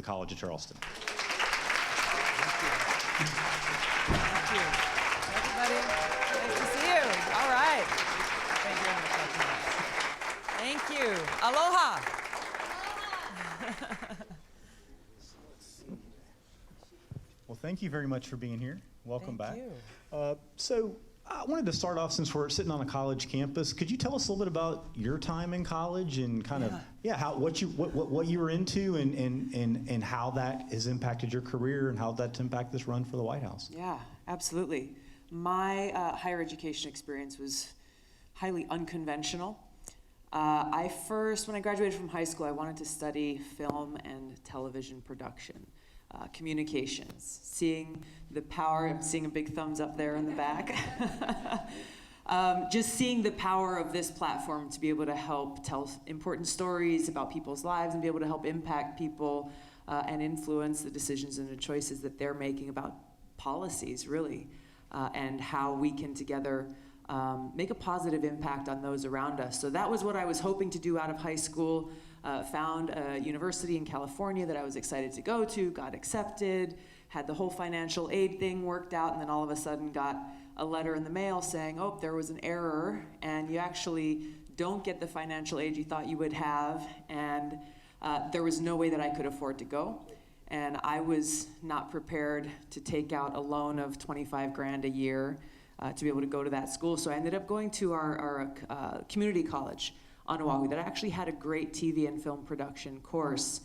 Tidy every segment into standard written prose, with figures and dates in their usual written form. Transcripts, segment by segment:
College of Charleston. Thank you. Everybody, nice to see you. All right. Thank you. Thank you. Aloha. Well, thank you very much for being here. Welcome back. Thank you. So I wanted to start off, since we're sitting on a college campus, could you tell us a little bit about your time in college and kind of what you were into and how that has impacted your career and how that's impacted this run for the White House? Yeah, absolutely. My higher education experience was highly unconventional. When I graduated from high school, I wanted to study film and television production. Communications, seeing the power, I'm seeing a big thumbs up there in the back. Just seeing the power of this platform to be able to help tell important stories about people's lives and be able to help impact people and influence the decisions and the choices that they're making about policies, really, and how we can together make a positive impact on those around us. So that was what I was hoping to do out of high school. Found a university in California that I was excited to go to, got accepted, had the whole financial aid thing worked out, and then all of a sudden got a letter in the mail saying, oh, there was an error, and you actually don't get the financial aid you thought you would have, and there was no way that I could afford to go. And I was not prepared to take out a loan of 25 grand a year to be able to go to that school. So I ended up going to our community college on Oahu that actually had a great TV and film production course.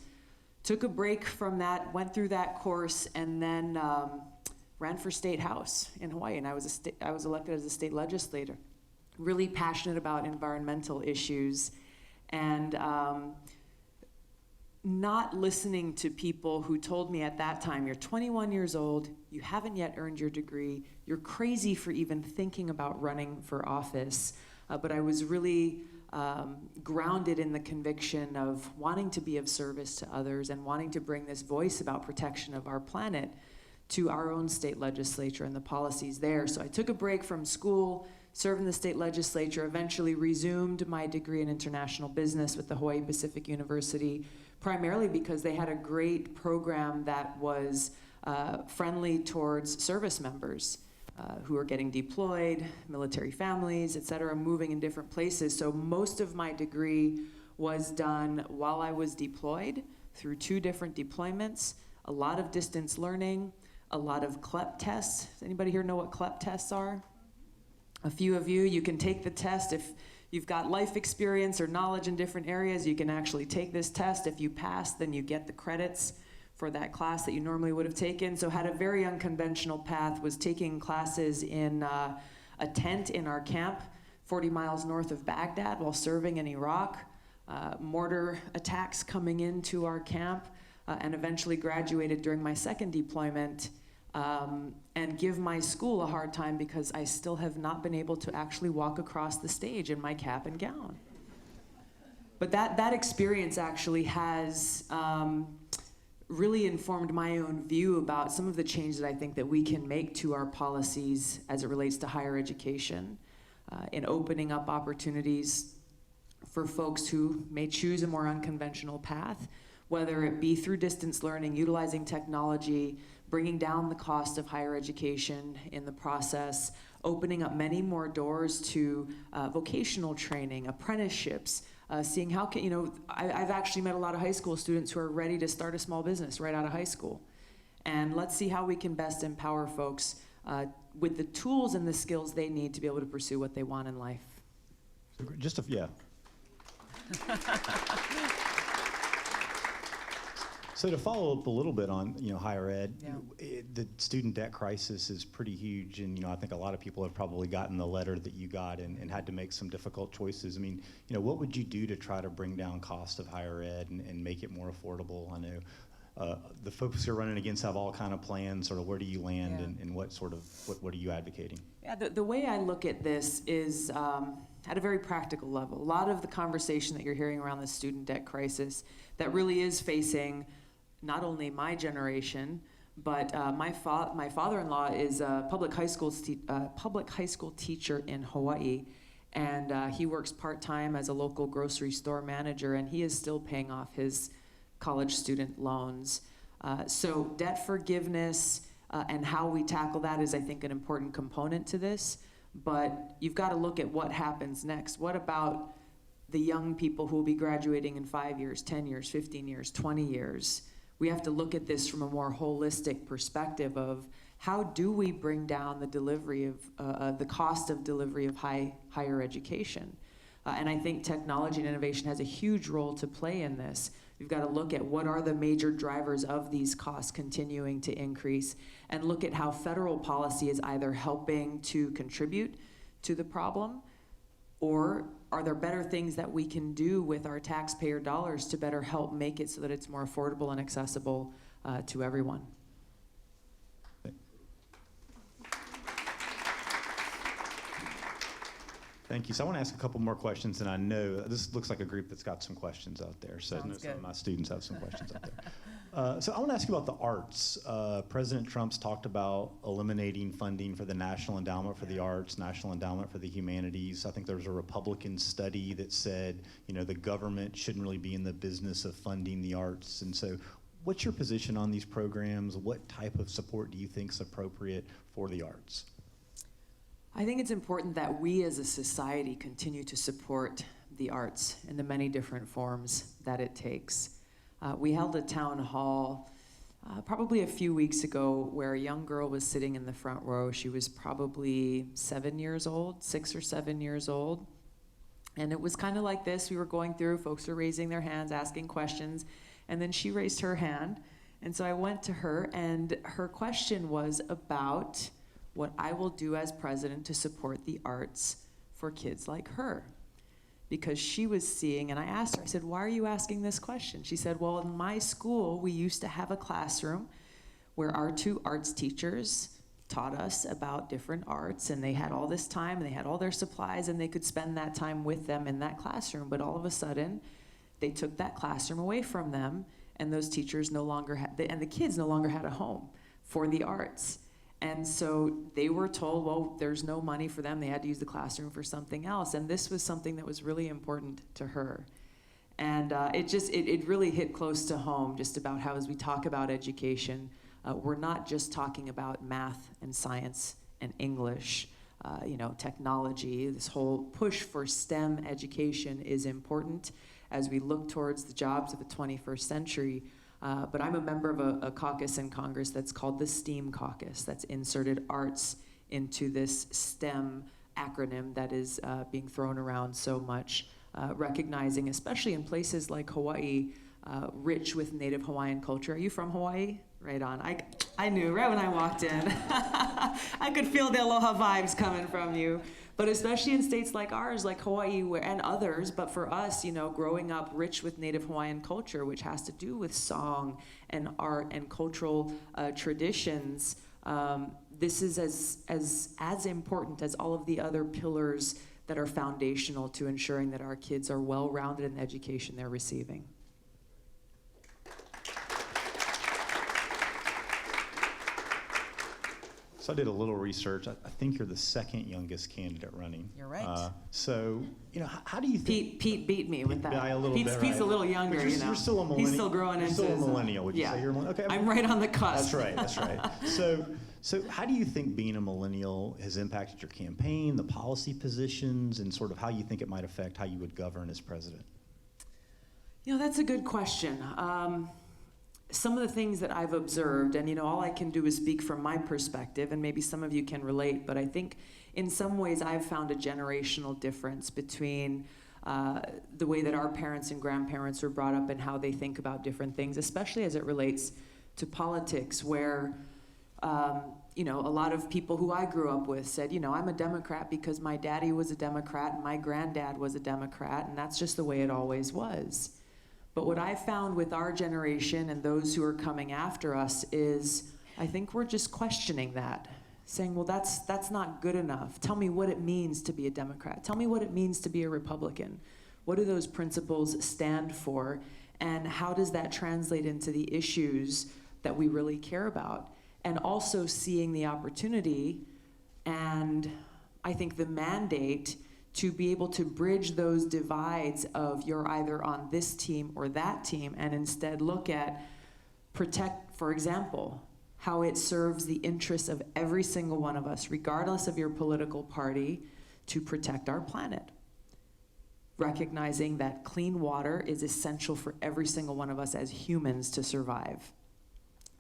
Took a break from that, went through that course, and then ran for state house in Hawaii. And I was elected as a state legislator. Really passionate about environmental issues, and not listening to people who told me at that time, you're 21 years old, you haven't yet earned your degree, you're crazy for even thinking about running for office. But I was really grounded in the conviction of wanting to be of service to others and wanting to bring this voice about protection of our planet to our own state legislature and the policies there. So I took a break from school, served in the state legislature, eventually resumed my degree in international business with the Hawaii Pacific University, primarily because they had a great program that was friendly towards service members. Who are getting deployed, military families, et cetera, moving in different places. So most of my degree was done while I was deployed through 2 different deployments, a lot of distance learning, a lot of CLEP tests. Does anybody here know what CLEP tests are? A few of you can take the test. If you've got life experience or knowledge in different areas, you can actually take this test. If you pass, then you get the credits for that class that you normally would have taken. So had a very unconventional path, was taking classes in a tent in our camp 40 miles north of Baghdad while serving in Iraq, mortar attacks coming into our camp, and eventually graduated during my second deployment, and give my school a hard time because I still have not been able to actually walk across the stage in my cap and gown. But that experience actually has really informed my own view about some of the change that I think that we can make to our policies as it relates to higher education, in opening up opportunities for folks who may choose a more unconventional path, whether it be through distance learning, utilizing technology, bringing down the cost of higher education in the process, opening up many more doors to vocational training, apprenticeships, seeing how can, I've actually met a lot of high school students who are ready to start a small business right out of high school. And let's see how we can best empower folks with the tools and the skills they need to be able to pursue what they want in life. So to follow up a little bit on higher ed, the student debt crisis is pretty huge, and I think a lot of people have probably gotten the letter that you got and had to make some difficult choices. I mean, what would you do to try to bring down cost of higher ed and make it more affordable? I know the folks who are running against have all kind of plans. Sort of where do you land, and what are you advocating? Yeah, the way I look at this is at a very practical level. A lot of the conversation that you're hearing around the student debt crisis that really is facing not only my generation, but my father-in-law is a public high school teacher in Hawaii, and he works part-time as a local grocery store manager, and he is still paying off his college student loans. So debt forgiveness and how we tackle that is, I think, an important component to this. But you've got to look at what happens next. What about the young people who will be graduating in 5 years, 10 years, 15 years, 20 years? We have to look at this from a more holistic perspective of how do we bring down the delivery of the cost of delivery of higher education. And I think technology and innovation has a huge role to play in this. We've got to look at what are the major drivers of these costs continuing to increase, and look at how federal policy is either helping to contribute to the problem, or are there better things that we can do with our taxpayer dollars to better help make it so that it's more affordable and accessible to everyone. Thank you. So I want to ask a couple more questions, and I know this looks like a group that's got some questions out there. So I know some of my students have some questions out there. So I want to ask you about the arts. President Trump's talked about eliminating funding for the National Endowment for the Arts, National Endowment for the Humanities. I think there was a Republican study that said, you know, the government shouldn't really be in the business of funding the arts. And so what's your position on these programs? What type of support do you think is appropriate for the arts? I think it's important that we as a society continue to support the arts in the many different forms that it takes. We held a town hall probably a few weeks ago where a young girl was sitting in the front row. She was probably 7 years old, 6 or 7 years old. And it was kind of like this. We were going through, folks were raising their hands, asking questions, and then she raised her hand. And so I went to her, and her question was about what I will do as president to support the arts for kids like her. Because she was seeing, and I asked her, I said, why are you asking this question? She said, well, in my school, we used to have a classroom where our 2 arts teachers taught us about different arts, and they had all this time, and they had all their supplies, and they could spend that time with them in that classroom. But all of a sudden, they took that classroom away from them, and those teachers no longer had, and the kids no longer had a home for the arts. And so they were told, well, there's no money for them. They had to use the classroom for something else. And this was something that was really important to her. And it really hit close to home just about how, as we talk about education, we're not just talking about math and science and English, technology. This whole push for STEM education is important as we look towards the jobs of the 21st century. But I'm a member of a caucus in Congress that's called the STEAM Caucus, that's inserted arts into this STEM acronym that is being thrown around so much, recognizing, especially in places like Hawaii, rich with Native Hawaiian culture. Are you from Hawaii? Right on. I knew right when I walked in. I could feel the aloha vibes coming from you. But especially in states like ours, like Hawaii and others, but for us, growing up rich with Native Hawaiian culture, which has to do with song and art and cultural traditions, this is as important as all of the other pillars that are foundational to ensuring that our kids are well-rounded in the education they're receiving. So I did a little research. I think you're the second youngest candidate running. You're right. So, how do you think... Pete beat me with that. A little bit, Pete's a little younger, but you're still a millennial. He's still growing into his... You're still a millennial, would you say? You're a millennial? Okay. I'm right on the cusp. That's right. So how do you think being a millennial has impacted your campaign, the policy positions, and sort of how you think it might affect how you would govern as president? That's a good question. Some of the things that I've observed, and all I can do is speak from my perspective, and maybe some of you can relate, but I think in some ways I've found a generational difference between the way that our parents and grandparents were brought up and how they think about different things, especially as it relates to politics, where a lot of people who I grew up with said, I'm a Democrat because my daddy was a Democrat and my granddad was a Democrat, and that's just the way it always was. But what I found with our generation and those who are coming after us is, I think we're just questioning that, saying, well, that's not good enough. Tell me what it means to be a Democrat. Tell me what it means to be a Republican. What do those principles stand for? And how does that translate into the issues that we really care about? And also seeing the opportunity and I think the mandate to be able to bridge those divides of you're either on this team or that team, and instead look at protect, for example, how it serves the interests of every single one of us, regardless of your political party, to protect our planet. Recognizing that clean water is essential for every single one of us as humans to survive.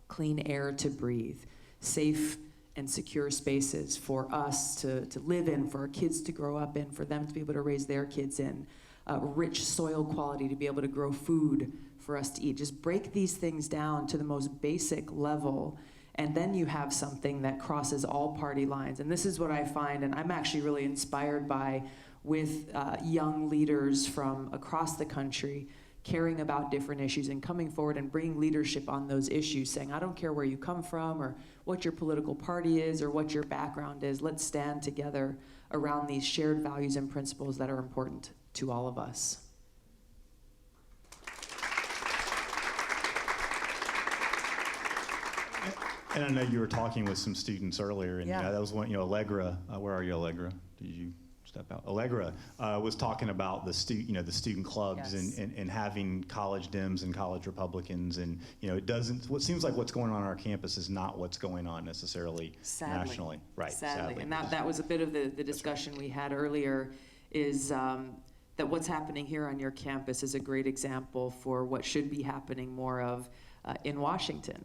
Clean air to breathe, safe and secure spaces for us to live in, for our kids to grow up in, for them to be able to raise their kids in, rich soil quality to be able to grow food for us to eat. Just break these things down to the most basic level, and then you have something that crosses all party lines. And this is what I find, and I'm actually really inspired by with young leaders from across the country caring about different issues and coming forward and bringing leadership on those issues, saying, I don't care where you come from or what your political party is or what your background is, let's stand together around these shared values and principles that are important to all of us. And I know you were talking with some students earlier, and Yeah. that was one, Allegra, where are you, Allegra? Did you step out? Allegra was talking about the student clubs. Yes. and having college Dems and college Republicans, and it doesn't. What seems like what's going on our campus is not what's going on necessarily nationally, right? Sadly, and that was a bit of the discussion we had earlier. Is that what's happening here on your campus is a great example for what should be happening more of in Washington.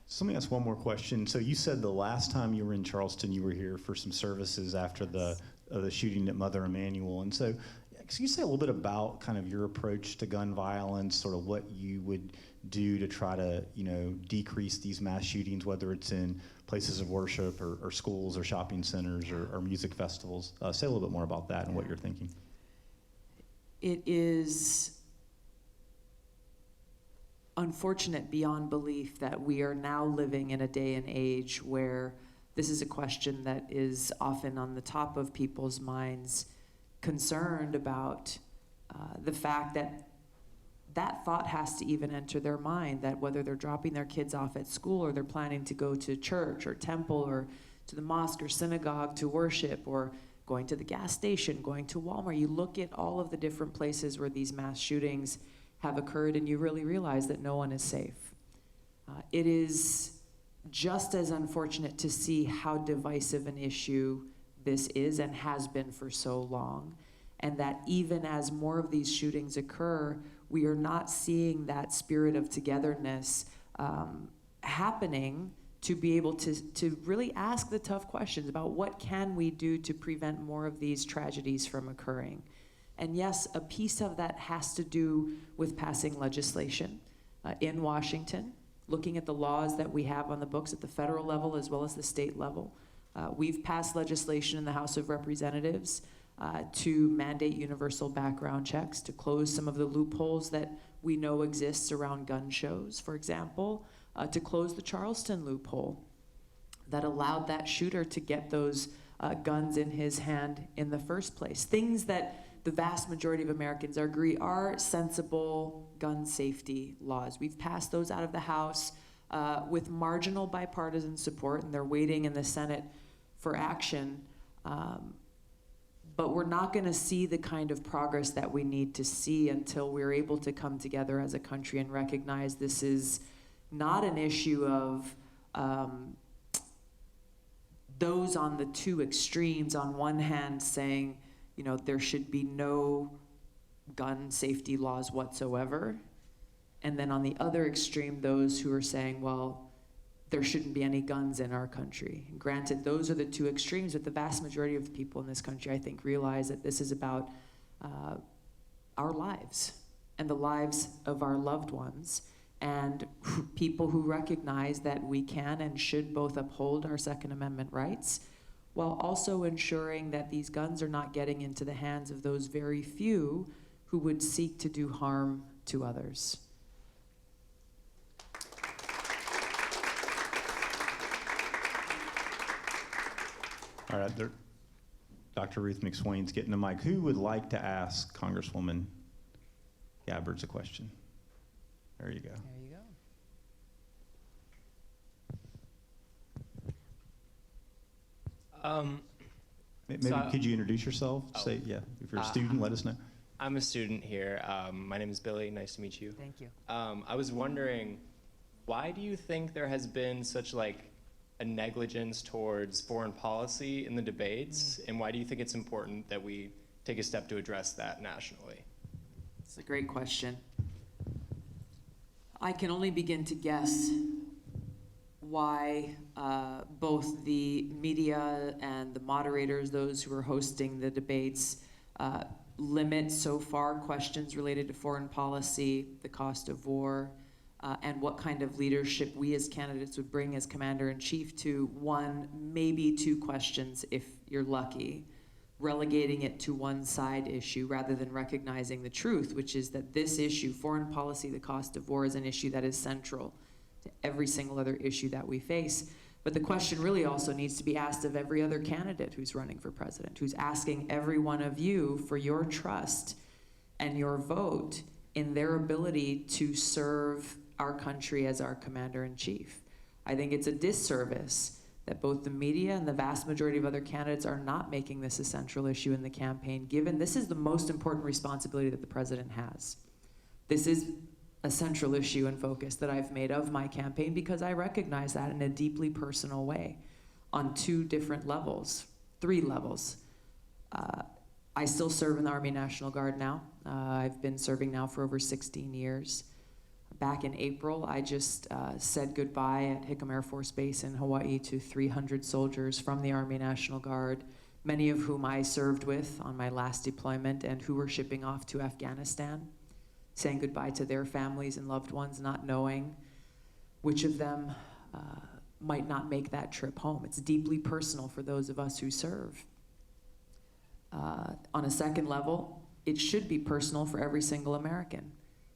So let me ask one more question. So you said the last time you were in Charleston, you were here for some services after the shooting at Mother Emanuel. And so can you say a little bit about kind of your approach to gun violence, sort of what you would do to try to, decrease these mass shootings, whether it's in places of worship or schools or shopping centers or music festivals? Say a little bit more about that and what you're thinking. It is unfortunate beyond belief that we are now living in a day and age where this is a question that is often on the top of people's minds, concerned about the fact that that thought has to even enter their mind, that whether they're dropping their kids off at school or they're planning to go to church or temple or to the mosque or synagogue to worship, or going to the gas station, going to Walmart, you look at all of the different places where these mass shootings have occurred and you really realize that no one is safe. It is just as unfortunate to see how divisive an issue this is and has been for so long, and that even as more of these shootings occur, we are not seeing that spirit of togetherness happening to be able to really ask the tough questions about what can we do to prevent more of these tragedies from occurring. And yes, a piece of that has to do with passing legislation in Washington, looking at the laws that we have on the books at the federal level as well as the state level. We've passed legislation in the House of Representatives to mandate universal background checks, to close some of the loopholes that we know exists around gun shows, for example, to close the Charleston loophole that allowed that shooter to get those guns in his hand in the first place. Things that the vast majority of Americans agree are sensible gun safety laws. We've passed those out of the House with marginal bipartisan support, and they're waiting in the Senate for action. But we're not going to see the kind of progress that we need to see until we're able to come together as a country and recognize this is not an issue of those on the two extremes. On one hand saying, there should be no gun safety laws whatsoever. And then on the other extreme, those who are saying, well, there shouldn't be any guns in our country. And granted, those are the two extremes, but the vast majority of the people in this country, I think, realize that this is about our lives and the lives of our loved ones, and people who recognize that we can and should both uphold our Second Amendment rights while also ensuring that these guns are not getting into the hands of those very few who would seek to do harm to others. All right, Dr. Ruth McSwain's getting the mic. Who would like to ask Congresswoman Gabbard a question? There you go. There you go. Maybe could you introduce yourself? Say, yeah, if you're a student, let us know. I'm a student here. My name is Billy. Nice to meet you. Thank you. I was wondering, why do you think there has been such like a negligence towards foreign policy in the debates, and why do you think it's important that we take a step to address that nationally? It's a great question. I can only begin to guess why both the media and the moderators, those who are hosting the debates, limit so far questions related to foreign policy, the cost of war, and what kind of leadership we as candidates would bring as commander-in-chief to one, maybe two questions if you're lucky, relegating it to one side issue rather than recognizing the truth, which is that this issue, foreign policy, the cost of war, is an issue that is central to every single other issue that we face. But the question really also needs to be asked of every other candidate who's running for president, who's asking every one of you for your trust and your vote in their ability to serve our country as our commander-in-chief. I think it's a disservice that both the media and the vast majority of other candidates are not making this a central issue in the campaign, given this is the most important responsibility that the president has. This is a central issue and focus that I've made of my campaign because I recognize that in a deeply personal way on two different levels, three levels. I still serve in the Army National Guard now. I've been serving now for over 16 years. Back in April, I just said goodbye at Hickam Air Force Base in Hawaii to 300 soldiers from the Army National Guard, many of whom I served with on my last deployment and who were shipping off to Afghanistan, saying goodbye to their families and loved ones, not knowing which of them might not make that trip home. It's deeply personal for those of us who serve. On a second level, it should be personal for every single American.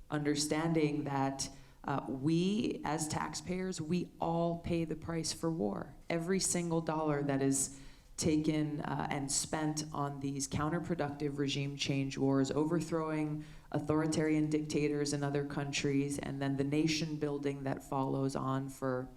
Understanding that we, as taxpayers, we all pay the price for war. Every single dollar that is taken and spent on these counterproductive regime change wars, overthrowing authoritarian dictators in other countries, and then the nation building that follows on for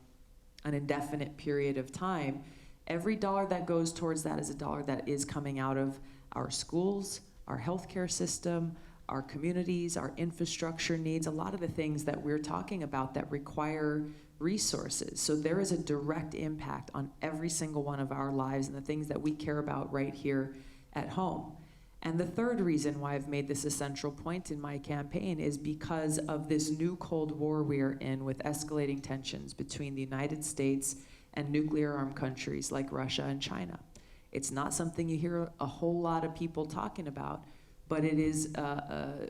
an indefinite period of time, every dollar that goes towards that is a dollar that is coming out of our schools, our healthcare system, our communities, our infrastructure needs, a lot of the things that we're talking about that require resources. So there is a direct impact on every single one of our lives and the things that we care about right here at home. And the third reason why I've made this a central point in my campaign is because of this new Cold War we're in with escalating tensions between the United States and nuclear-armed countries like Russia and China. It's not something you hear a whole lot of people talking about, but it is a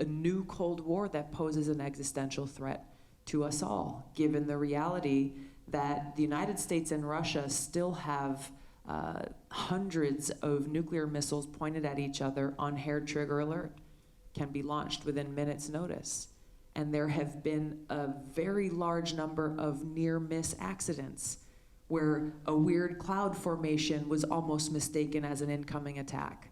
new Cold War that poses an existential threat to us all, given the reality that the United States and Russia still have hundreds of nuclear missiles pointed at each other on hair trigger alert, can be launched within minutes' notice. And there have been a very large number of near-miss accidents where a weird cloud formation was almost mistaken as an incoming attack,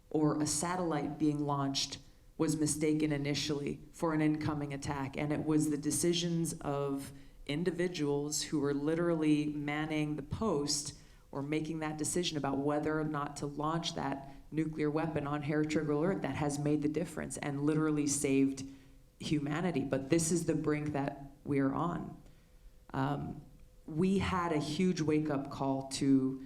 or a satellite being launched was mistaken initially for an incoming attack, and it was the decisions of individuals who were literally manning the post or making that decision about whether or not to launch that nuclear weapon on hair trigger alert that has made the difference and literally saved humanity. But this is the brink that we're on. We had a huge wake-up call to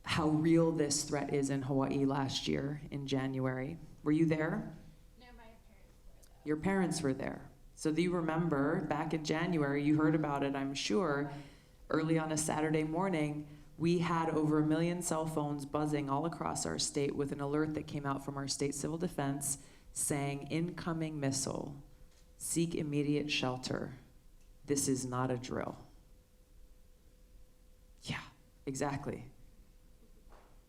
how real this threat is in Hawaii last year in January. Were you there? No, my parents were there. Your parents were there. So do you remember back in January, you heard about it, I'm sure, early on a Saturday morning, we had over 1 million cell phones buzzing all across our state with an alert that came out from our state civil defense saying, incoming missile, seek immediate shelter. This is not a drill. Yeah, exactly.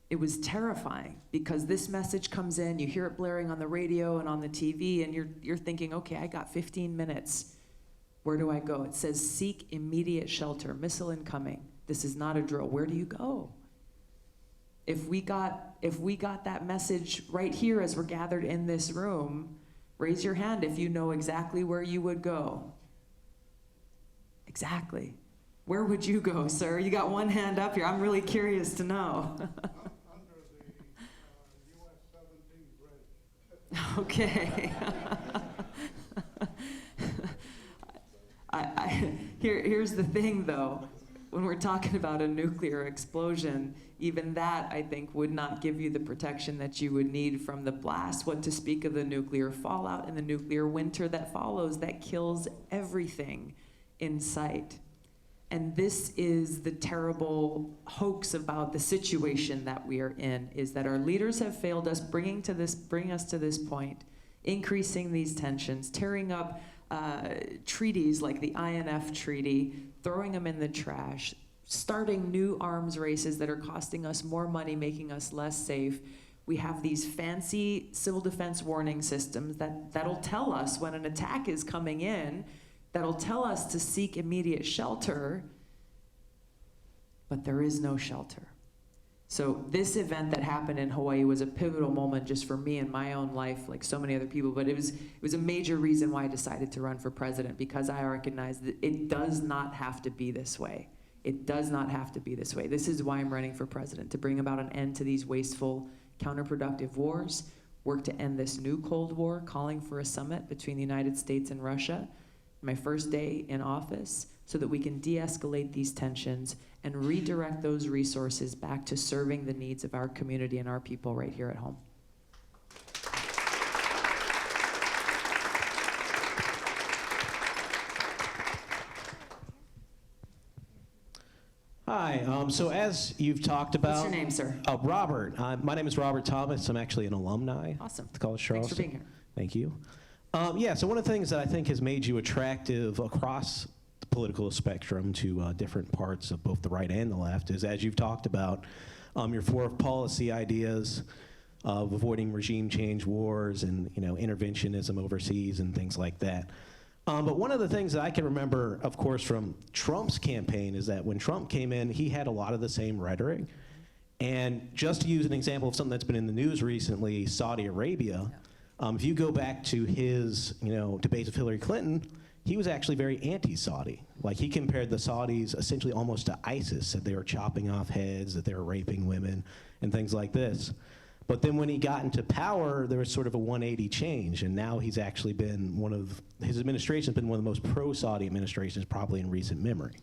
It was terrifying because this message comes in, you hear it blaring on the radio and on the TV, and you're thinking, okay, I got 15 minutes. Where do I go? It says seek immediate shelter, missile incoming. This is not a drill. Where do you go? If we got that message right here as we're gathered in this room, raise your hand if you know exactly where you would go. Exactly. Where would you go, sir? You got one hand up here. I'm really curious to know. I'm Okay. Here's the thing, though. When we're talking about a nuclear explosion, even that, I think, would not give you the protection that you would need from the blast. What to speak of the nuclear fallout and the nuclear winter that follows, that kills everything in sight. And this is the terrible hoax about the situation that we are in, is that our leaders have failed us, bringing us to this point, increasing these tensions, tearing up treaties like the INF Treaty, throwing them in the trash, starting new arms races that are costing us more money, making us less safe. We have these fancy civil defense warning systems that'll tell us when an attack is coming in, that'll tell us to seek immediate shelter, but there is no shelter. So this event that happened in Hawaii was a pivotal moment just for me in my own life, like so many other people, but it was a major reason why I decided to run for president, because I recognized that it does not have to be this way. It does not have to be this way. This is why I'm running for president, to bring about an end to these wasteful, counterproductive wars, work to end this new Cold War, calling for a summit between the United States and Russia, my first day in office, so that we can de-escalate these tensions and redirect those resources back to serving the needs of our community and our people right here at home. Hi, so as you've talked about... What's your name, sir? Robert. My name is Robert Thomas. I'm actually an alumni. Awesome. At College Charleston. Thanks for being here. Thank you. Yeah, so one of the things that I think has made you attractive across the political spectrum to different parts of both the right and the left is, as you've talked about, your foreign policy ideas of avoiding regime change wars and interventionism overseas and things like that. But one of the things that I can remember, of course, from Trump's campaign is that when Trump came in, he had a lot of the same rhetoric. And just to use an example of something that's been in the news recently, Saudi Arabia, if you go back to his debates with Hillary Clinton, he was actually very anti-Saudi. Like, he compared the Saudis essentially almost to ISIS, that they were chopping off heads, that they were raping women, and things like this. But then when he got into power, there was sort of a 180 change, and now he's actually been his administration's been one of the most pro-Saudi administrations probably in recent memory.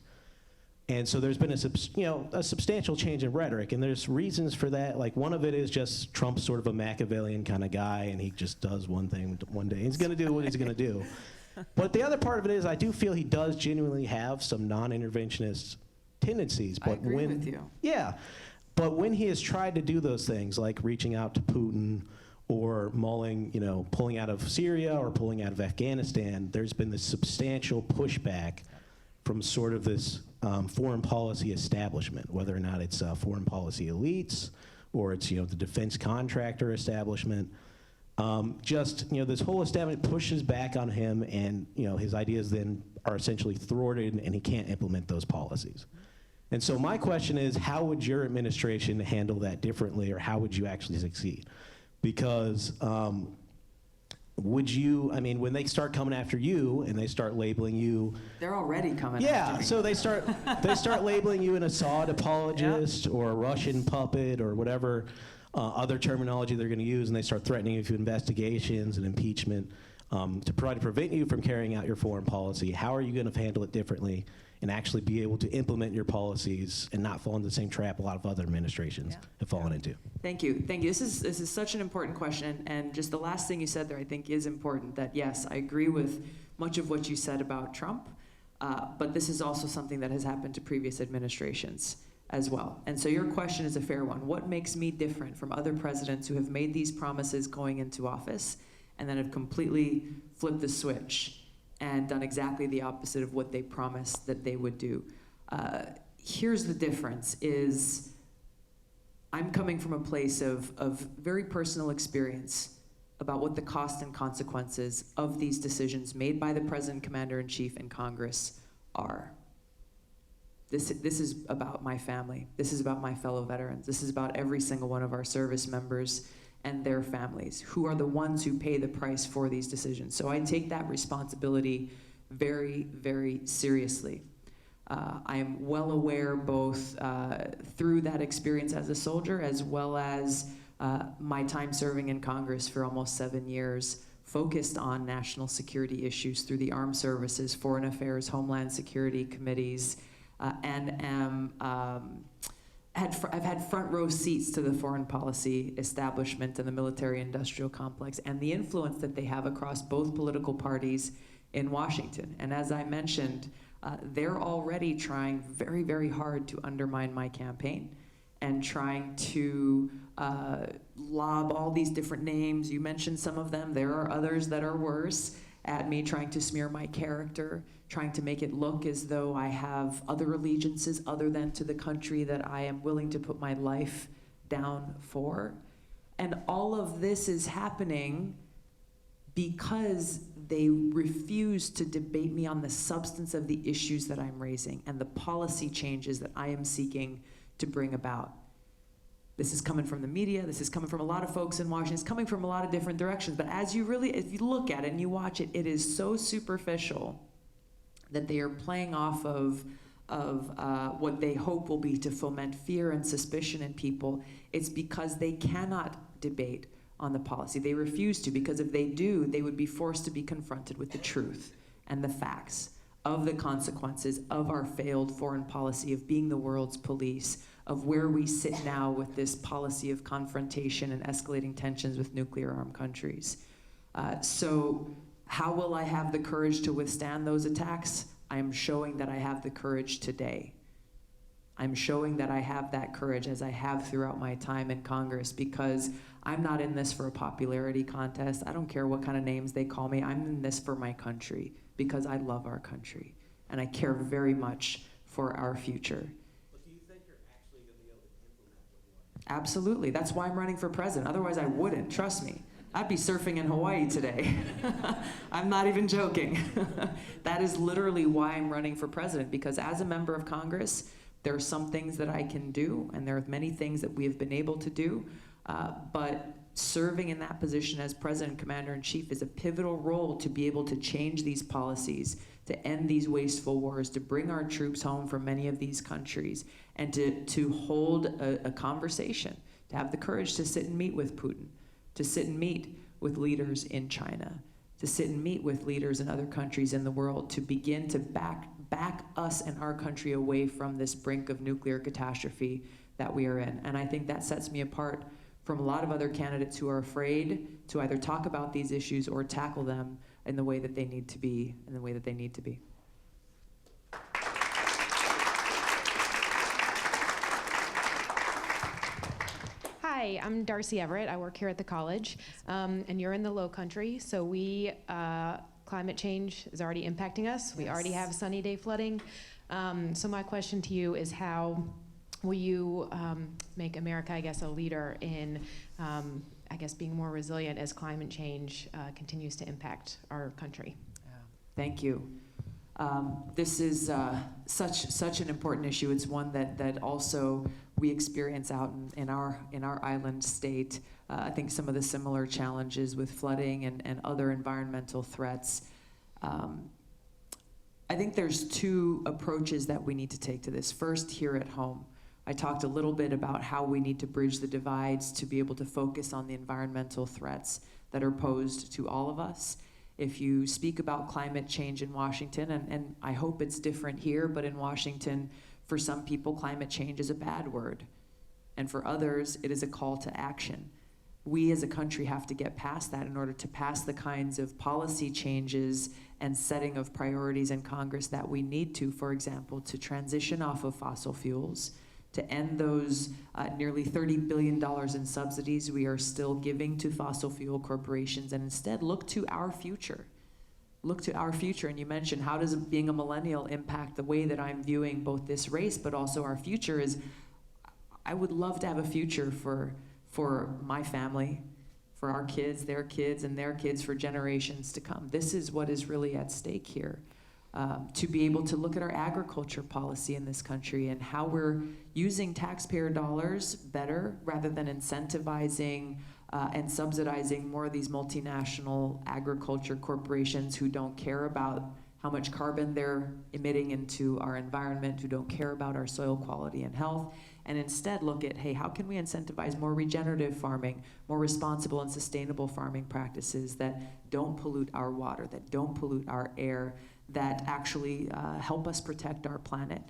And so there's been a substantial change in rhetoric, and there's reasons for that. Like, one of it is just Trump's sort of a Machiavellian kind of guy, and he just does one thing one day. He's gonna do what he's gonna do. But the other part of it is I do feel he does genuinely have some non-interventionist tendencies. But I agree with you. Yeah. But when he has tried to do those things, like reaching out to Putin or mulling, pulling out of Syria or pulling out of Afghanistan, there's been this substantial pushback from sort of this foreign policy establishment, whether or not it's foreign policy elites or it's, the defense contractor establishment. This whole establishment pushes back on him, and, his ideas then are essentially thwarted, and he can't implement those policies. And so my question is, how would your administration handle that differently, or how would you actually succeed? Because when they start coming after you and they start labeling you... They're already coming after me. So they start labeling you an Assad apologist or a Russian puppet or whatever other terminology they're going to use, and they start threatening you with investigations and impeachment to try to prevent you from carrying out your foreign policy. How are you going to handle it differently and actually be able to implement your policies and not fall into the same trap a lot of other administrations have fallen into? Thank you. This is such an important question, and just the last thing you said there I think is important, that yes, I agree with much of what you said about Trump, but this is also something that has happened to previous administrations as well. And so your question is a fair one. What makes me different from other presidents who have made these promises going into office and then have completely flipped the switch and done exactly the opposite of what they promised that they would do? Here's the difference, is I'm coming from a place of very personal experience about what the cost and consequences of these decisions made by the President, Commander-in-Chief, and Congress are. This is about my family. This is about my fellow veterans. This is about every single one of our service members and their families, who are the ones who pay the price for these decisions. So I take that responsibility very, very seriously. I am well aware, both through that experience as a soldier, as well as My time serving in Congress for almost 7 years focused on national security issues through the armed services, foreign affairs, homeland security committees, and I've had front row seats to the foreign policy establishment and the military industrial complex and the influence that they have across both political parties in Washington. And as I mentioned, they're already trying very, very hard to undermine my campaign and trying to lob all these different names. You mentioned some of them. There are others that are worse at me, trying to smear my character, trying to make it look as though I have other allegiances other than to the country that I am willing to put my life down for. And all of this is happening because they refuse to debate me on the substance of the issues that I'm raising and the policy changes that I am seeking to bring about. This is coming from the media, this is coming from a lot of folks in Washington, it's coming from a lot of different directions, but if you look at it and you watch it, it is so superficial that they are playing off of what they hope will be to foment fear and suspicion in people. It's because they cannot debate on the policy. They refuse to, because if they do, they would be forced to be confronted with the truth and the facts of the consequences of our failed foreign policy of being the world's police, of where we sit now with this policy of confrontation and escalating tensions with nuclear armed countries. So how will I have the courage to withstand those attacks? I am showing that I have the courage today. I'm showing that I have that courage as I have throughout my time in Congress, because I'm not in this for a popularity contest. I don't care what kind of names they call me. I'm in this for my country because I love our country and I care very much for our future. But do you think you're actually going to be able to implement what you want? Absolutely. That's why I'm running for president. Otherwise, I wouldn't. Trust me. I'd be surfing in Hawaii today. I'm not even joking. That is literally why I'm running for president, because as a member of Congress, there are some things that I can do, and there are many things that we have been able to do, but serving in that position as President Commander-in-Chief is a pivotal role to be able to change these policies, to end these wasteful wars, to bring our troops home from many of these countries, and to hold a conversation, to have the courage to sit and meet with Putin, to sit and meet with leaders in China, to sit and meet with leaders in other countries in the world, to begin to back us and our country away from this brink of nuclear catastrophe that we are in. And I think that sets me apart from a lot of other candidates who are afraid to either talk about these issues or tackle them in the way that they need to be, Hi, I'm Darcy Everett. I work here at the college, and you're in the Low Country. So climate change is already impacting us. We already have sunny day flooding. So my question to you is, how will you make America, I guess, a leader in, being more resilient as climate change continues to impact our country? Thank you. This is such an important issue. It's one that also we experience out in our island state. I think some of the similar challenges with flooding and other environmental threats. I think there's two approaches that we need to take to this. First, here at home. I talked a little bit about how we need to bridge the divides to be able to focus on the environmental threats that are posed to all of us. If you speak about climate change in Washington, and I hope it's different here, but in Washington, for some people, climate change is a bad word. And for others, it is a call to action. We as a country have to get past that in order to pass the kinds of policy changes and setting of priorities in Congress that we need to, for example, to transition off of fossil fuels, to end those nearly $30 billion in subsidies we are still giving to fossil fuel corporations, and instead look to our future. Look to our future. And you mentioned, how does being a millennial impact the way that I'm viewing both this race, but also our future? Is I would love to have a future for my family, for our kids, their kids, and their kids for generations to come. This is what is really at stake here. To be able to look at our agriculture policy in this country and how we're using taxpayer dollars better rather than incentivizing and subsidizing more of these multinational agriculture corporations who don't care about how much carbon they're emitting into our environment, who don't care about our soil quality and health, and instead look at, hey, how can we incentivize more regenerative farming, more responsible and sustainable farming practices that don't pollute our water, that don't pollute our air, that actually help us protect our planet.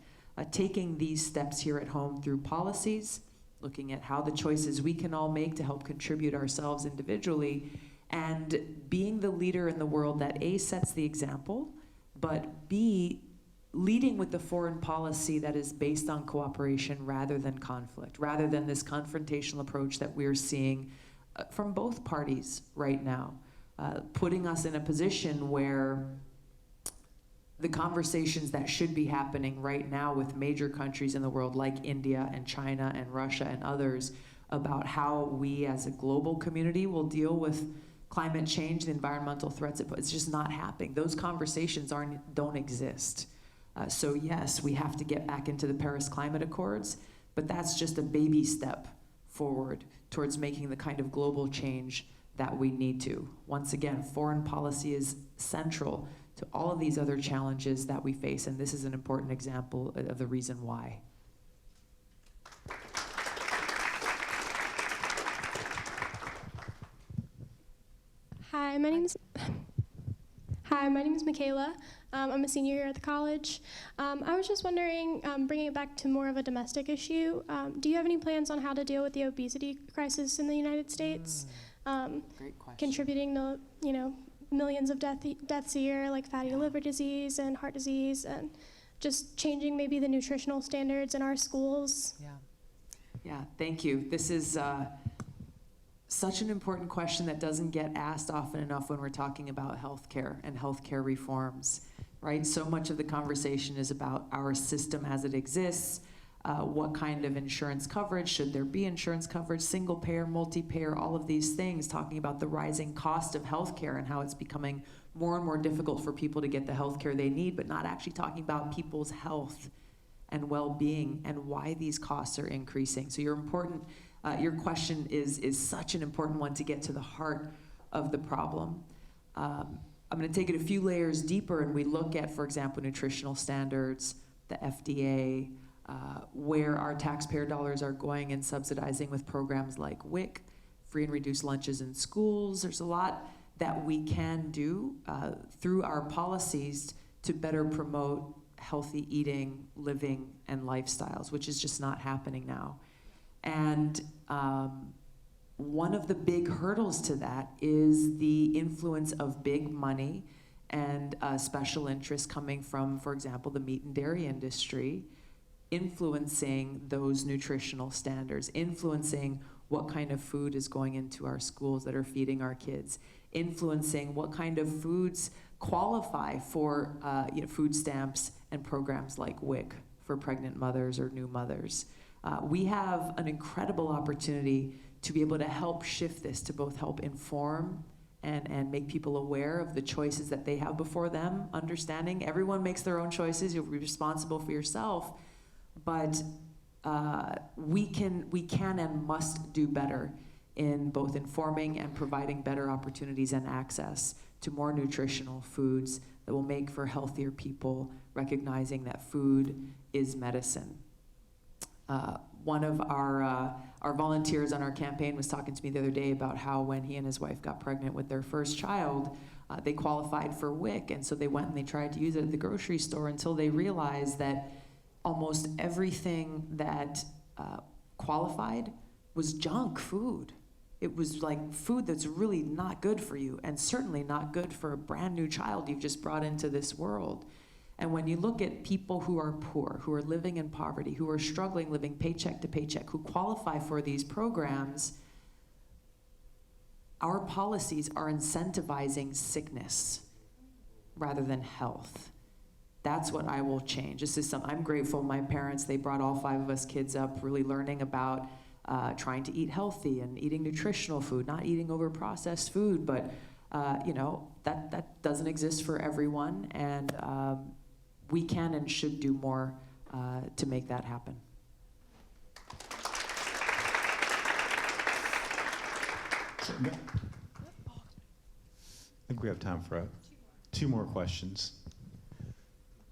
Taking these steps here at home through policies, looking at how the choices we can all make to help contribute ourselves individually, and being the leader in the world that A, sets the example, but B, leading with the foreign policy that is based on cooperation rather than conflict, rather than this confrontational approach that we're seeing from both parties right now, putting us in a position where the conversations that should be happening right now with major countries in the world like India and China and Russia and others about how we as a global community will deal with climate change, the environmental threats, it's just not happening. Those conversations don't exist. So yes, we have to get back into the Paris Climate Accords, but that's just a baby step forward towards making the kind of global change that we need to. Once again, foreign policy is central to all of these other challenges that we face, and this is an important example of the reason why. Hi, my name is Michaela. I'm a senior here at the college. I was just wondering, bringing it back to more of a domestic issue, do you have any plans on how to deal with the obesity crisis in the United States? Great question. Contributing to, millions of deaths a year, like fatty liver disease and heart disease, and just changing maybe the nutritional standards in our schools. Yeah, thank you. This is such an important question that doesn't get asked often enough when we're talking about healthcare and healthcare reforms, right? So much of the conversation is about our system as it exists, what kind of insurance coverage, should there be insurance coverage, single payer, multi-payer, all of these things, talking about the rising cost of healthcare and how it's becoming more and more difficult for people to get the healthcare they need, but not actually talking about people's health and well-being and why these costs are increasing. So your question is such an important one to get to the heart of the problem. I'm going to take it a few layers deeper, and we look at, for example, nutritional standards, the FDA, where our taxpayer dollars are going and subsidizing with programs like WIC, free and reduced lunches in schools. There's a lot that we can do through our policies to better promote healthy eating, living, and lifestyles, which is just not happening now. And one of the big hurdles to that is the influence of big money and special interests coming from, for example, the meat and dairy industry, influencing those nutritional standards, influencing what kind of food is going into our schools that are feeding our kids, influencing what kind of foods qualify for food stamps and programs like WIC for pregnant mothers or new mothers. We have an incredible opportunity to be able to help shift this, to both help inform and make people aware of the choices that they have before them, understanding everyone makes their own choices, you'll be responsible for yourself, but we can and must do better in both informing and providing better opportunities and access to more nutritional foods that will make for healthier people, recognizing that food is medicine. One of our volunteers on our campaign was talking to me the other day about how when he and his wife got pregnant with their first child, they qualified for WIC, and so they went and they tried to use it at the grocery store until they realized that almost everything that qualified was junk food. It was like food that's really not good for you, and certainly not good for a brand new child you've just brought into this world. And when you look at people who are poor, who are living in poverty, who are struggling, living paycheck to paycheck, who qualify for these programs, our policies are incentivizing sickness rather than health. That's what I will change. This is I'm grateful my parents, they brought all 5 of us kids up really learning about trying to eat healthy and eating nutritional food, not eating over processed food, but that doesn't exist for everyone, and we can and should do more to make that happen. I think we have time for 2 more questions.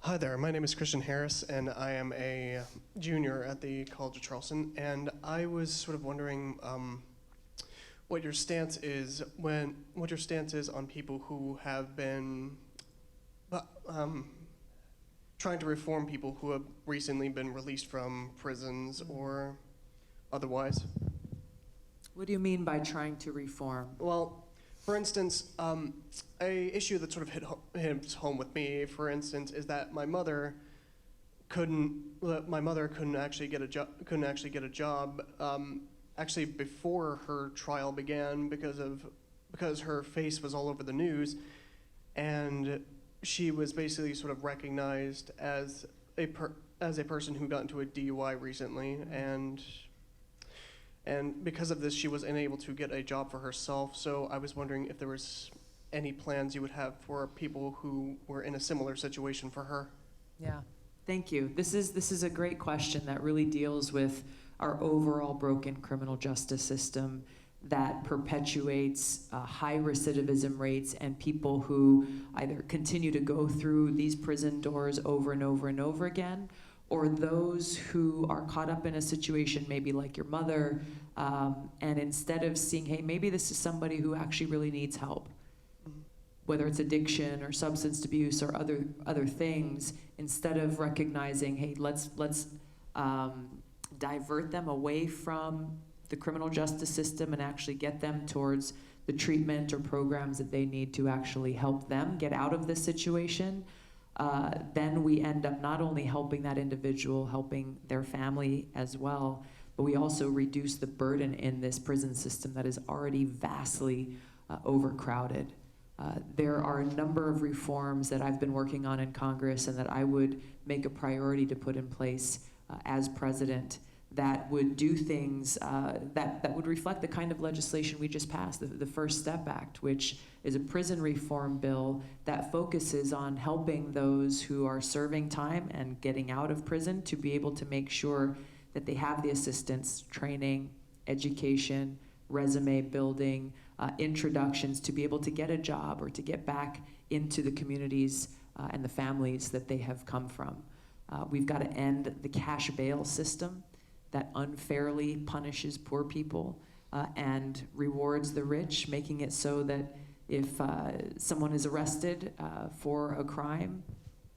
Hi there, my name is Christian Harris, and I am a junior at the College of Charleston, and I was sort of wondering what your stance is on people who have been trying to reform people who have recently been released from prisons or otherwise. What do you mean by trying to reform? Well, for instance, a issue that sort of hits home with me, for instance, is that my mother couldn't actually get a job actually before her trial began because her face was all over the news, and she was basically sort of recognized as a person who got into a DUI recently, and because of this, she was unable to get a job for herself. So I was wondering if there was any plans you would have for people who were in a similar situation for her. Yeah, thank you. This is a great question that really deals with our overall broken criminal justice system that perpetuates high recidivism rates and people who either continue to go through these prison doors over and over and over again, or those who are caught up in a situation maybe like your mother, and instead of seeing, hey, maybe this is somebody who actually really needs help, whether it's addiction or substance abuse or other things, instead of recognizing, hey, let's divert them away from the criminal justice system and actually get them towards the treatment or programs that they need to actually help them get out of this situation, then we end up not only helping that individual, helping their family as well, but we also reduce the burden in this prison system that is already vastly overcrowded. There are a number of reforms that I've been working on in Congress and that I would make a priority to put in place as president that would do things that would reflect the kind of legislation we just passed, the First Step Act, which is a prison reform bill that focuses on helping those who are serving time and getting out of prison to be able to make sure that they have the assistance, training, education, resume building, introductions to be able to get a job or to get back into the communities and the families that they have come from. We've got to end the cash bail system that unfairly punishes poor people and rewards the rich, making it so that if someone is arrested for a crime,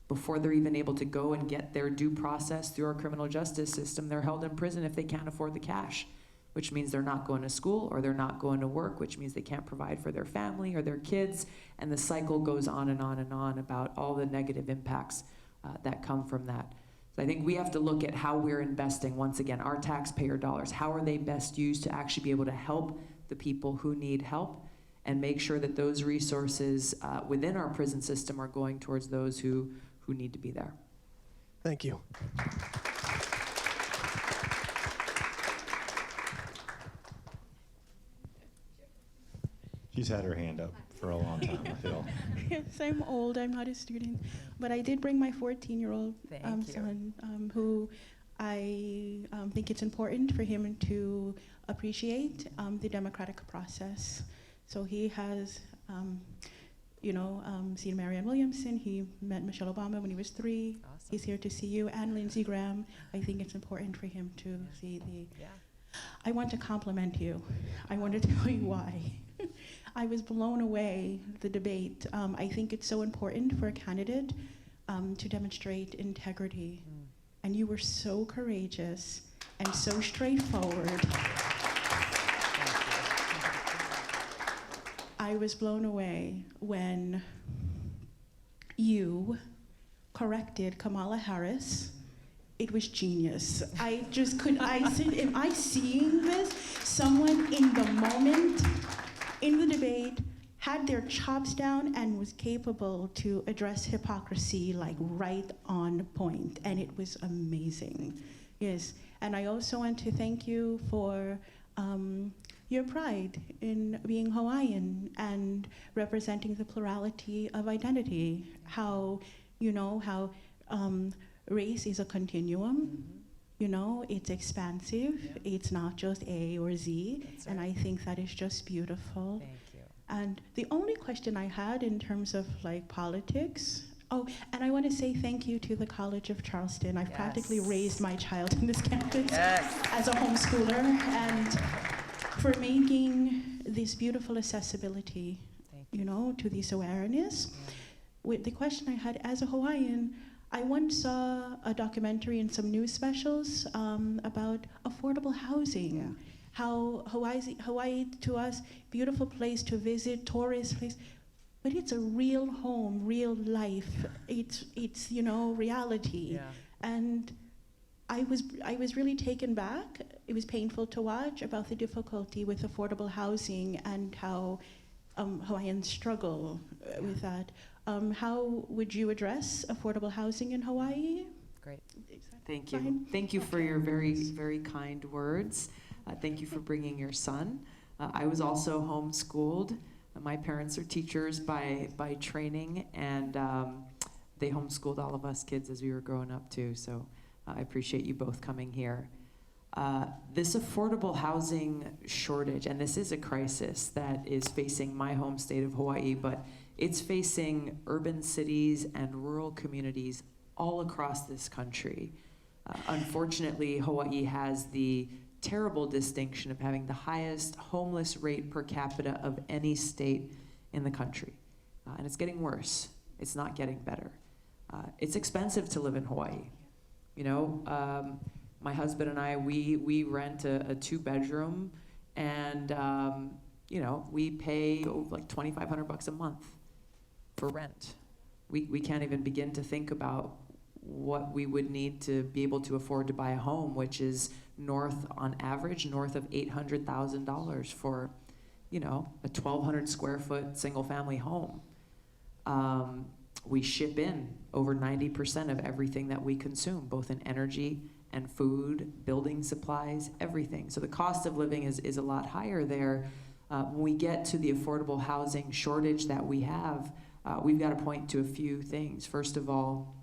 before they're even able to go and get their due process through our criminal justice system, they're held in prison if they can't afford the cash, which means they're not going to school or they're not going to work, which means they can't provide for their family or their kids, and the cycle goes on and on and on about all the negative impacts that come from that. So I think we have to look at how we're investing, once again, our taxpayer dollars. How are they best used to actually be able to help the people who need help and make sure that those resources within our prison system are going towards those who need to be there. Thank you. She's had her hand up for a long time, I feel. Yes, I'm old. I'm not a student. But I did bring my 14-year-old son, who I think it's important for him to appreciate the democratic process. So he has, seen Marianne Williamson. He met Michelle Obama when he was 3. Awesome. He's here to see you. And Lindsey Graham. I think it's important for him to see the... Yeah. I want to compliment you. I want to tell you why. I was blown away, the debate. I think it's so important for a candidate to demonstrate integrity. And you were so courageous and so straightforward. I was blown away when you corrected Kamala Harris. It was genius. I just couldn't, I said, am I seeing this? Someone in the moment, in the debate, had their chops down and was capable to address hypocrisy like right on point, and it was amazing. Yes, and I also want to thank you for your pride in being Hawaiian and representing the plurality of identity. How, race is a continuum. It's expansive. Yeah. It's not just A or Z. Right. And I think that is just beautiful. Thank you. And the only question I had in terms of politics, Oh, and I want to say thank you to the College of Charleston. I've practically raised my child in this campus as a homeschooler, and for making this beautiful accessibility, to this awareness. With the question I had as a Hawaiian, I once saw a documentary and some news specials about affordable housing. Yeah. How Hawaii to us, beautiful place to visit, tourist place, but it's a real home, real life. It's reality. Yeah. And I was really taken back. It was painful to watch about the difficulty with affordable housing and how Hawaiians struggle with that. How would you address affordable housing in Hawaii? Great. Thank you. Fine. Thank you for your very, very kind words. Thank you for bringing your son. I was also homeschooled. My parents are teachers by training, and they homeschooled all of us kids as we were growing up too. So I appreciate you both coming here. This affordable housing shortage, and this is a crisis that is facing my home state of Hawaii, but it's facing urban cities and rural communities all across this country. Unfortunately, Hawaii has the terrible distinction of having the highest homeless rate per capita of any state in the country. And it's getting worse. It's not getting better. It's expensive to live in Hawaii. My husband and I, we rent a 2-bedroom, and we pay like $2,500 a month for rent. We can't even begin to think about what we would need to be able to afford to buy a home, which is on average north of $800,000 for, a 1,200 square foot single family home. We ship in over 90% of everything that we consume, both in energy and food, building supplies, everything. So the cost of living is a lot higher there. When we get to the affordable housing shortage that we have, we've got to point to a few things. First of all,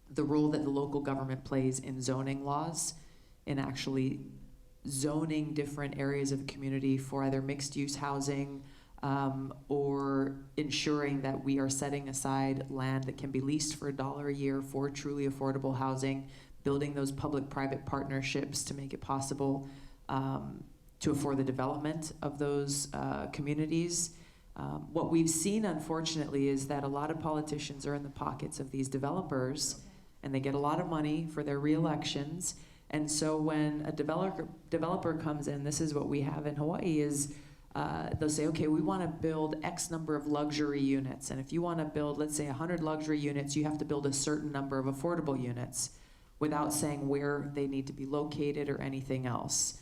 the role that the local government plays in zoning laws, in actually zoning different areas of community for either mixed-use housing or ensuring that we are setting aside land that can be leased for $1 a year for truly affordable housing, building those public-private partnerships to make it possible to afford the development of those communities. What we've seen, unfortunately, is that a lot of politicians are in the pockets of these developers, and they get a lot of money for their re-elections. And so when a developer comes in, this is what we have in Hawaii, is they'll say, okay, we want to build X number of luxury units. And if you want to build, let's say, 100 luxury units, you have to build a certain number of affordable units without saying where they need to be located or anything else.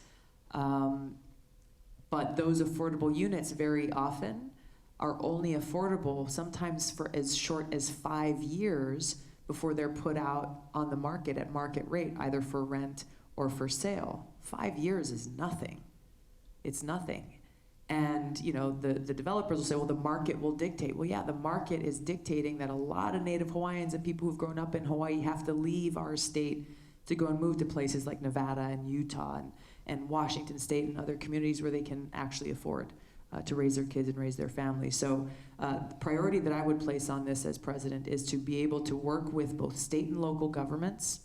But those affordable units very often are only affordable sometimes for as short as 5 years before they're put out on the market at market rate, either for rent or for sale. 5 years is nothing. It's nothing. And the developers will say, well, the market will dictate. Well, yeah, the market is dictating that a lot of Native Hawaiians and people who've grown up in Hawaii have to leave our state to go and move to places like Nevada and Utah and Washington State and other communities where they can actually afford to raise their kids and raise their families. So the priority that I would place on this as president is to be able to work with both state and local governments,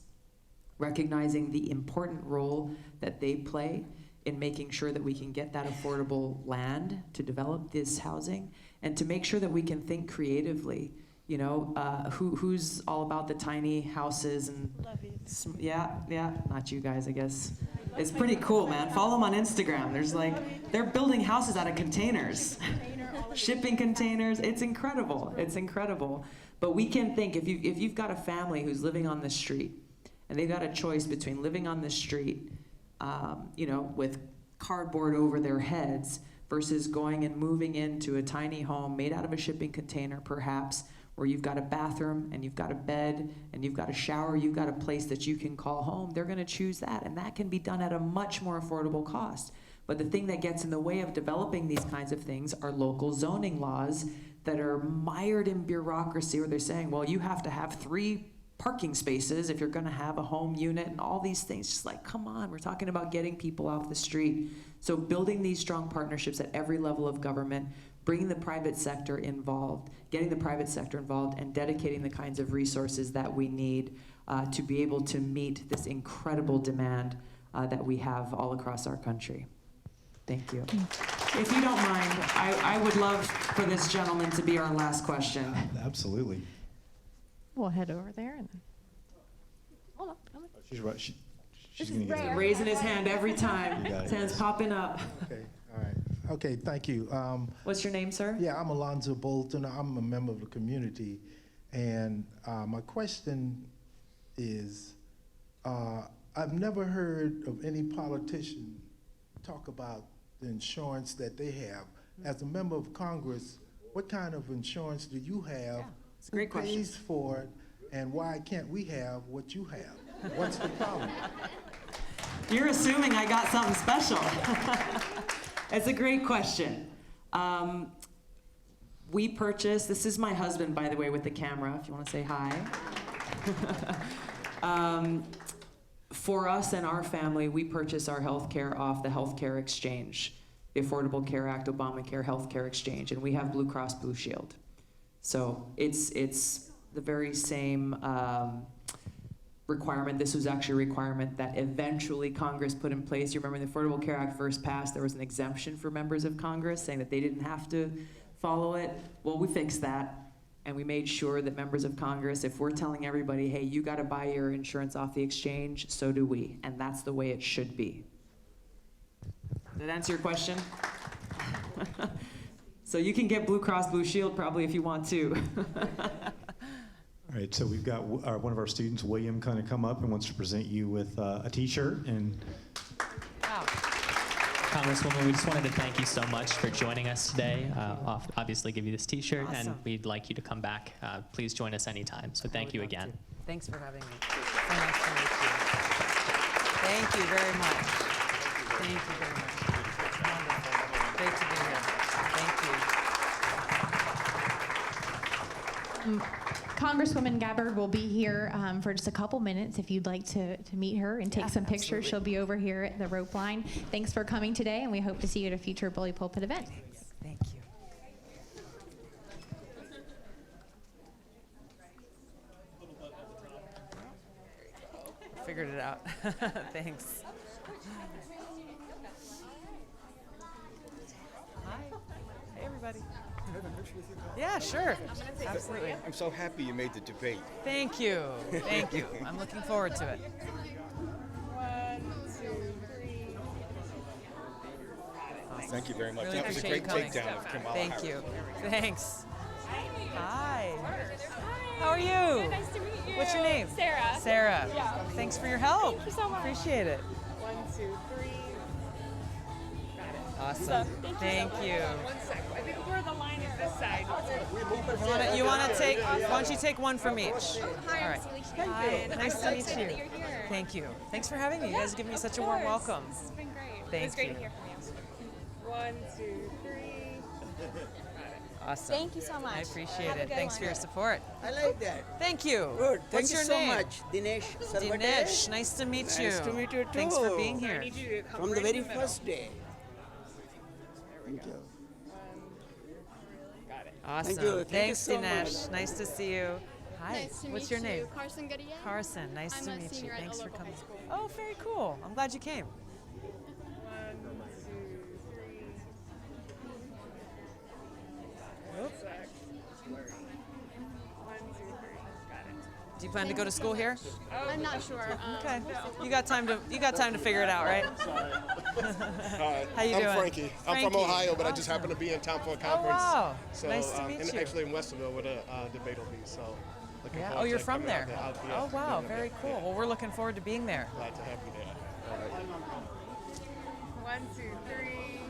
recognizing the important role that they play in making sure that we can get that affordable land to develop this housing, and to make sure that we can think creatively. Who's all about the tiny houses and yeah, not you guys, I guess. It's pretty cool, man. Follow them on Instagram. They're building houses out of containers, shipping containers. It's incredible. It's incredible. But we can think, if you've got a family who's living on the street, and they've got a choice between living on the street, with cardboard over their heads, versus going and moving into a tiny home made out of a shipping container, perhaps, where you've got a bathroom and you've got a bed and you've got a shower, you've got a place that you can call home, they're going to choose that. And that can be done at a much more affordable cost. But the thing that gets in the way of developing these kinds of things are local zoning laws that are mired in bureaucracy, where they're saying, well, you have to have 3 parking spaces if you're going to have a home unit and all these things. Just like, come on, we're talking about getting people off the street. So building these strong partnerships at every level of government, bringing the private sector involved, getting the private sector involved, and dedicating the kinds of resources that we need to be able to meet this incredible demand that we have all across our country. Thank you. If you don't mind, I would love for this gentleman to be our last question. Absolutely. We'll head over there and then. Hold on. She's right. She's This gonna is get rare. it. Raising his hand every time. You got it. His hand's popping up. Okay, all right. Okay, thank you. What's your name, sir? Yeah, I'm Alonzo Bolton. I'm a member of the community. And my question is, I've never heard of any politician talk about the insurance that they have. As a member of Congress, what kind of insurance do you have? It's a great Who question. pays for it? And why can't we have what you have? What's the problem? You're assuming I got something special. It's a great question. We purchased, this is my husband, by the way, with the camera, if you want to say hi. For us and our family, we purchase our health care off the healthcare exchange, the Affordable Care Act, Obamacare Healthcare Exchange, and we have Blue Cross Blue Shield. So it's the very same requirement. This was actually a requirement that eventually Congress put in place. You remember when the Affordable Care Act first passed, there was an exemption for members of Congress saying that they didn't have to follow it. Well, we fixed that, and we made sure that members of Congress, if we're telling everybody, hey, you gotta buy your insurance off the exchange, so do we, and that's the way it should be. Did that answer your question? So you can get Blue Cross Blue Shield probably if you want to. All right, so we've got one of our students, William, kind of come up and wants to present you with a T-shirt. And Wow. Congresswoman, we just wanted to thank you so much for joining us today. Obviously give you this T-shirt, and Awesome. we'd like you to come back. Please join us anytime. So thank you again. Thanks for having me. So nice to meet you. Thank you very much. Thank you very much. Wonderful. Great to be here. Thank you. Congresswoman Gabbard will be here for just a couple minutes if you'd like to meet her and take Yeah, some pictures. absolutely. She'll be over here at the rope line. Thanks for coming today, and we hope to see you at a future Bully Pulpit event. Thank you. Figured it out. Thanks. Hi. Hey, everybody. Yeah, sure. Absolutely. I'm so happy you made the debate. Thank you. Thank you. I'm looking forward to it. 1, 2, 3. Thank you very much. Really That was a appreciate great you coming. takedown of Kamala Thank Harris. you. Thanks. Hi. How are you? Good, nice to meet you. What's your name? Sarah. Sarah. Yeah. Thanks for your help. Thank you so much. Appreciate it. 1, 2, 3. Awesome. Thank you. 1 sec. I think where the line is this side. You want to take? Why don't you take one from each? Hi, All right. Hi. Nice to meet you. Thank you. Thanks for having me. You guys give me such a warm welcome. This has been great. Thank It's great you. to hear from you. 1, 2, 3. Awesome. Thank you so much. I appreciate Have a it. good Thanks one. for your support. I like that. Thank you. Good. What's Thank your you so name? much, Dinesh Sarvate. Dinesh, nice to meet you. Nice to meet you too. Thanks for being here. From the very first day. Thank you. Awesome. Thank you. Thank you Thanks, so Dinesh. much. Nice to see you. Hi. Nice to What's meet your name? you. Carson Goodyear. Carson. Nice I'm to a meet you. senior at Thanks the for local coming. high school. Oh, very cool. I'm glad you came. 1, 2, 3. Oops. 1, 2, 3. Got it. Do you plan to go to school here? I'm not sure. Okay. You got time to figure it out, right? How you I'm doing? Frankie. I'm from Frankie. Ohio, but I just happen to be in town for a conference. wow. So, Nice to meet and you. actually in Westerville where the debate will be. So, looking Yeah. forward Oh, you're to from coming there. out yeah, Oh, wow. yeah, Very yeah, cool. Well, we're looking forward to being there. Glad to have you there. All right. 1, 2, 3.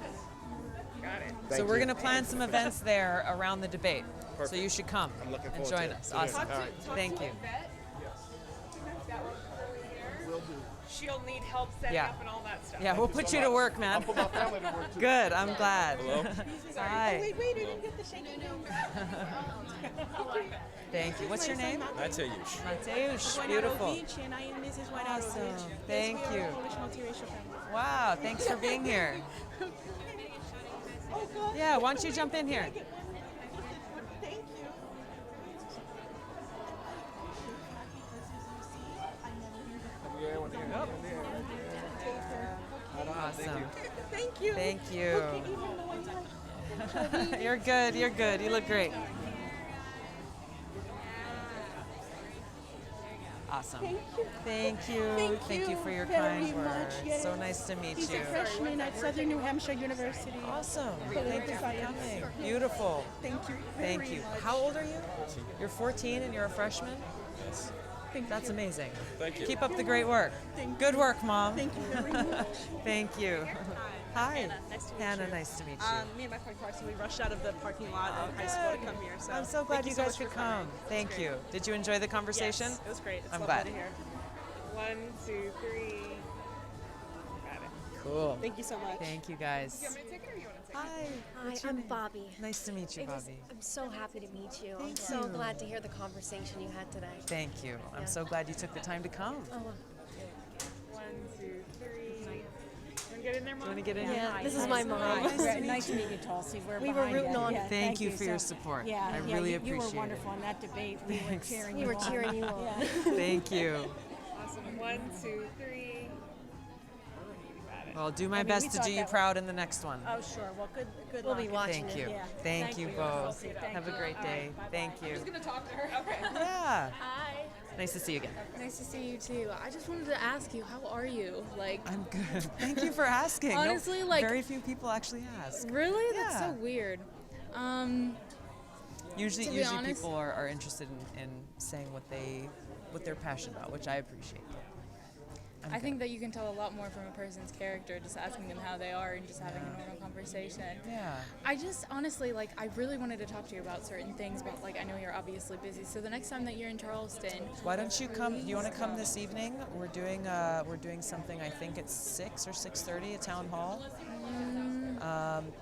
Got it. So we're going to plan some events there around the debate. So Perfect. you should come I'm looking and forward join to it. us. Brilliant. Awesome. All right. Thank you. She'll need help setting Yeah. up and all that stuff. Yeah, we'll put you to work, man. I'll put my family to work too. Good. I'm glad. Hello? Hi. Wait, I didn't get the shake. Thank you. What's your name? Mateusz. Mateusz. Beautiful. And I am Mrs. Awesome. Thank you. Polish multiracial family. Wow. Thanks for being here. Oh, good. Yeah, why don't you jump in here? Thank you. Awesome. Thank you. Thank you. Okay, even though I'm like, You're good. You're good. You look great. Awesome. Thank you. Thank you. Thank you for your very kind much, words. yes. So nice to meet He's you. a freshman at Southern New Hampshire University. Awesome. Political Thank you for science. coming. Beautiful. Thank you very Thank you. much. How old are you? You're 14 and you're a freshman? That's amazing. Thank you. Keep up the great work. Good work, Mom. Thank you very much. Thank you. Hi. Hannah, nice to meet Hannah, you. nice to meet you. Me and my friend Carson, we rushed out of the parking lot in high school to come here. So I'm so glad thank you so guys much could for coming. come. Thank you. Did you enjoy the conversation? Yes, it was great. It's I'm lovely glad. to hear. 1, 2, 3. Got it. Cool. Thank you so much. Thank you guys. Do you want me to take it or you want to take Hi. Hi, What's your I'm name? Bobby. Nice to meet you, Bobby. I'm so happy to meet you. I'm Thank so you. glad to hear the conversation you had today. Thank you. I'm Yeah. so glad you took the time to come. Oh, 1, 2, 3. Want to get in there, Mom? You want to get in yeah, here? this is my mom. Nice to meet you, Tulsi. We were rooting on. Yeah, Thank you for your support. Yeah, I yeah, really you appreciate were it. wonderful in that debate. We were cheering We you were on. cheering you on. Yeah. Thank you. Awesome. 1, 2, 3. Well, I'll do my I mean, best we to thought do you that- proud in the next one. Oh, sure. Well, good We'll luck. be watching Thank it. you. Yeah. Thank you both. Tulsi. Thank Have a you. great All day. right, Thank you. I'm going to talk to her. Okay. Yeah. Hi. Nice to see you again. Nice to see you too. I just wanted to ask you, how are you? Like, I'm good. Thank you for asking. No, Honestly, like- very few people actually ask. really? That's Yeah. so weird. Usually, To be usually honest- people are interested in saying what they're passionate about, which I appreciate. I'm I good. think that you can tell a lot more from a person's character just asking them how they are and just having a normal conversation. Yeah. I just honestly, like, I really wanted to talk to you about certain things, but like, I know you're obviously busy. So the next time that you're in Charleston, Why don't you come? Do you want to come this evening? We're doing something. I think it's 6 or 6:30 at Town Hall.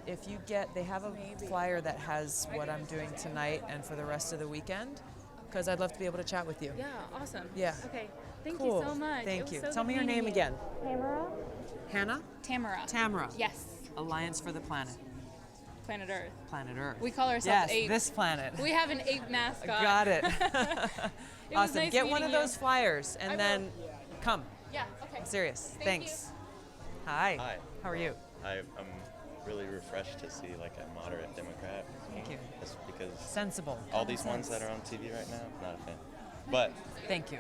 If you get, they have a flyer that has what I'm doing tonight and for the rest of the weekend, because I'd love to be able to chat with you. yeah, awesome. Yeah. Okay. Thank Cool. you so much. Thank It was you. so Tell good me your meeting name you. again. Tamara. Hannah? Tamara. Tamara. Yes. Alliance for the Planet. Planet Earth. Planet Earth. We call ourselves yes, Ape. this planet. We have an ape mascot. Got it. It was Awesome. nice Get one meeting of you. those flyers and I will. then come. Yeah, okay. I'm serious. Thank Thanks. Hi. Hi. How are you? I'm really refreshed to see like a moderate Democrat. Thank you. Just because Sensible. all these Common ones that sense. are on TV right now, not a fan. But Thank you.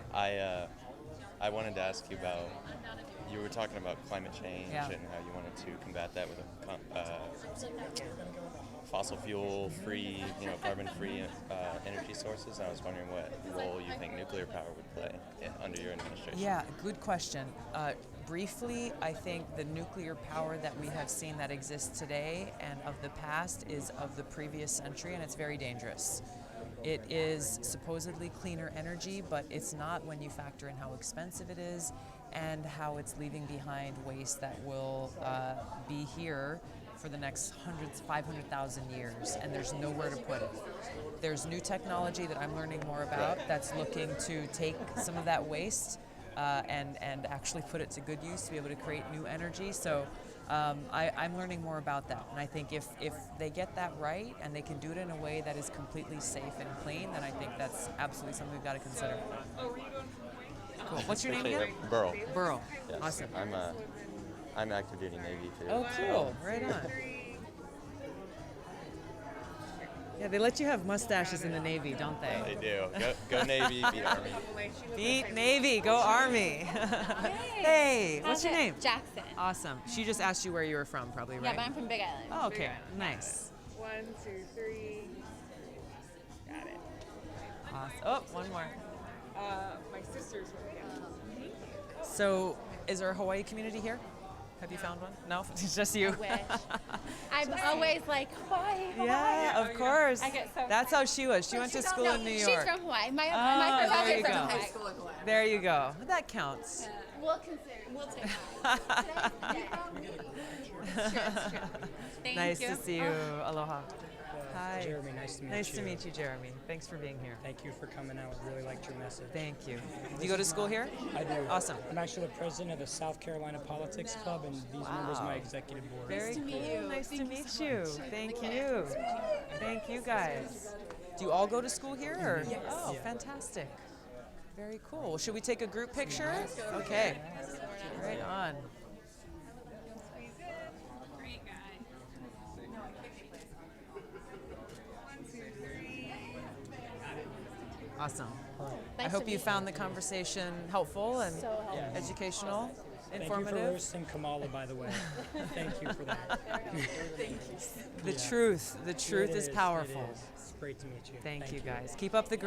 I wanted to ask you about, you were talking about climate change Yeah. and how you wanted to combat that with fossil fuel free, carbon free energy sources. And I was wondering what role you think nuclear power would play under your administration. Yeah, good question. Briefly, I think the nuclear power that we have seen that exists today and of the past is of the previous century, and it's very dangerous. It is supposedly cleaner energy, but it's not when you factor in how expensive it is and how it's leaving behind waste that will be here for the next 500,000 years, and there's nowhere to put it. There's new technology that I'm learning more about that's looking to take some of that waste and actually put it to good use to be able to create new energy. So I'm learning more about that, and I think if they get that right and they can do it in a way that is completely safe and clean, then I think that's absolutely something we've got to consider. Cool. What's your name again? Burl. Burl. Yes. Awesome. I'm active duty Navy too. Oh, cool. Right on. Yeah, they let you have mustaches in the Navy, don't they? They do. Go Navy, beat Army. Beat Navy, go Army. Hey, what's your name? Jackson. Awesome. She just asked you where you were from, probably, right? Yeah, but I'm from Big Island. Oh, okay, nice. 1, 2, 3. Got it. Awesome. Oh, one more. My sister's from Big Island. So, is there a Hawaii community here? Have you found one? No, it's just you. I wish. I'm always like, Hawaii, Hawaii. Yeah, of course. I get so That's how she was. She went to school in New York. She's from Hawaii. My Oh, professor there is you from go. Hawaii. There you go. That counts. We'll consider. We'll take that. It's true. It's true. Thank Nice you. to see you. Aloha. Hi. Jeremy, nice to meet you. Nice to meet you, Jeremy. Thanks for being here. Thank you for coming out. I really liked your message. Thank you. Do you go to school here? I do. Awesome. I'm actually the president of the South Carolina Politics Club, and these members of my executive board. Very cool. Nice to meet you. Thank you. Thank you, guys. Do you all go to school here? Or? Yes. Oh, Yeah. fantastic. Very cool. Well, should we take a group picture? Okay. Right on. Awesome. I Nice hope to you meet found the conversation helpful and So helpful. educational, Thank informative. you for roasting Kamala, by the way. Thank you for that. The truth is powerful. It is. It's great to meet you. Thank you, guys. Keep up the great